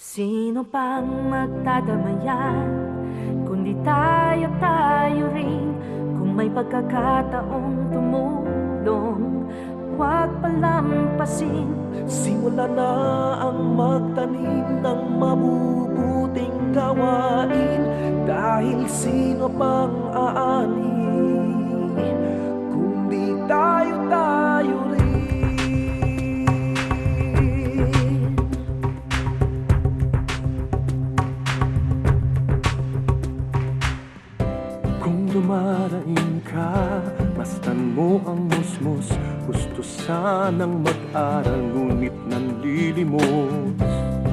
Sino pang magdadamayan, kundi tayo rin. Kung may pagkakataong tumulong, huwag palampasin. Simula na ang magtanim ng mabubuting gawain. Dahil sino pang aani, kundi tayo rin. Kung dumaraing ka, mastan mo ang musmus. Gusto sanang mag-aral, ngunit nanlilimos.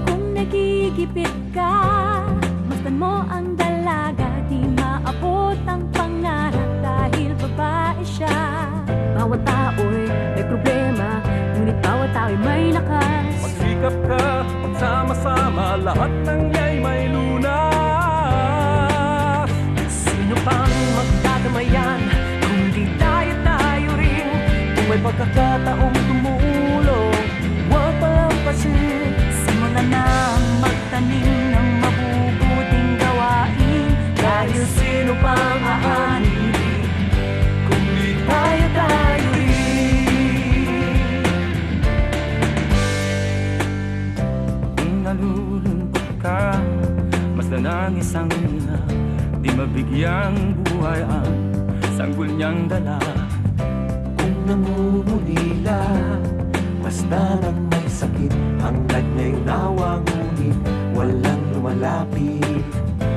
Kung nagigipit ka, masdan mo ang dalaga. Di maabot ang pangarap dahil babae siya. Bawat tao'y may problema, ngunit bawat tao'y may lakas. Magsikap ka, magsama-sama, lahat ng iya'y may lunas. Sino pang magdadamayan, kundi tayo rin. Kung may pagkakataong tumulong, huwag palampasin. Simulan na ang magtanim ng mabubuting gawain. Dahil sino pang aani, kundi tayo rin. Kung nalulungkot ka, masdan ang isang ina. Di mabigyang buhay ang sanggol niyang dala. Kung namumulila, basta nang may sakit, hangad niya'y nawa, ngunit walang lumalapit.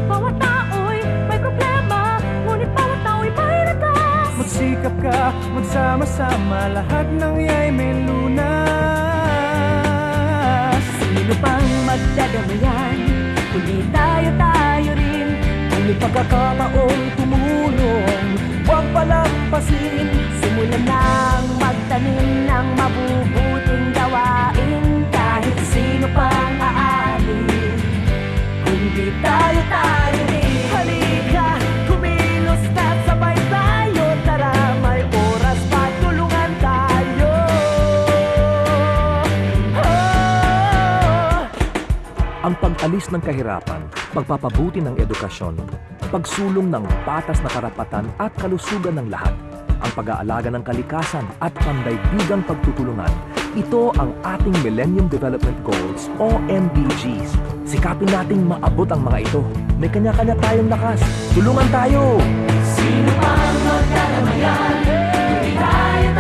Bawat tao'y may problema, ngunit bawat tao'y may lakas. Magsikap ka, magsama-sama, lahat ng iya'y may lunas. Sino pang magdadamayan, kundi tayo rin. Kung may pagkakataong tumulong, huwag palampasin. Simulan na ang magtanim ng mabubuting gawain. Kahit sino pang aani, Kundi tayo rin. Halika, kumilos na sabay tayo. Tara, may oras pa, tulungan tayo. Ang pag-alis ng kahirapan, pagpapabuti ng edukasyon, pagsulong ng patas na karapatan at kalusugan ng lahat, ang pag-aalaga ng kalikasan at pandaigdigang pagtutulungan. Ito ang ating Millennium Development Goals o MDGs. Sikapin nating maabot ang mga ito. May kanya-kanya tayong lakas. Tulungan tayo! Sino pang magdadamayan, kundi tayo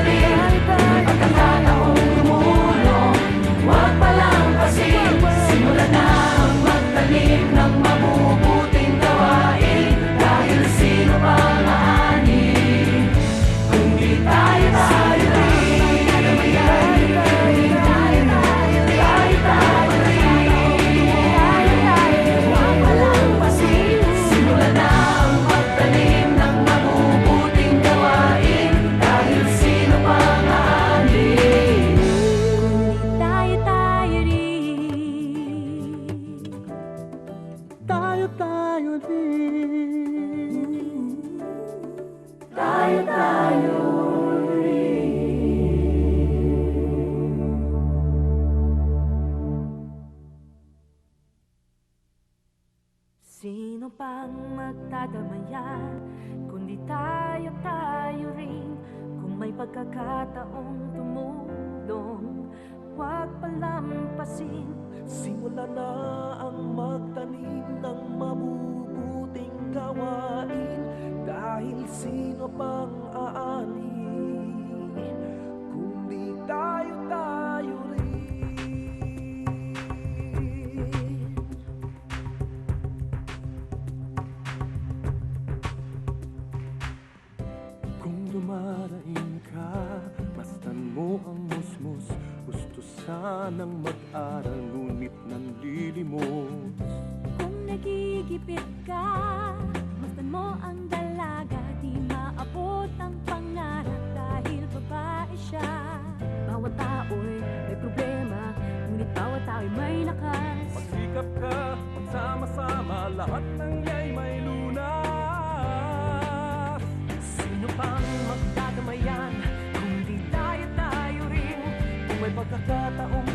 rin. Kung may pagkakataong tumulong, huwag palampasin. Simulan na ang magtanim ng mabubuting gawain. Dahil sino pang aani, kundi tayo rin. Huwag palampasin. Simulan na ang magtanim ng mabubuting gawain. Dahil sino pang aani, tayo rin. Tayo rin. tayo. Sino pang magdadamayan, kundi tayo rin. Kung may pagkakataong tumulong, huwag palampasin. Simula na ang magtanim ng mabubuting gawain. Dahil sino pang aani, kundi tayo rin. Kung dumaraing ka, mastan mo ang musmus. Gusto sanang mag-aral, ngunit nanlilimos. Kung nagigipit ka, masdan mo ang dalaga. Di maabot ang pangarap dahil babae siya. Bawat tao'y may problema, ngunit bawat tao'y may lakas. Magsikap ka, magsama-sama, lahat ng iya'y may lunas. Sino pang magdadamayan, kundi tayo rin. Kung may pagkakataong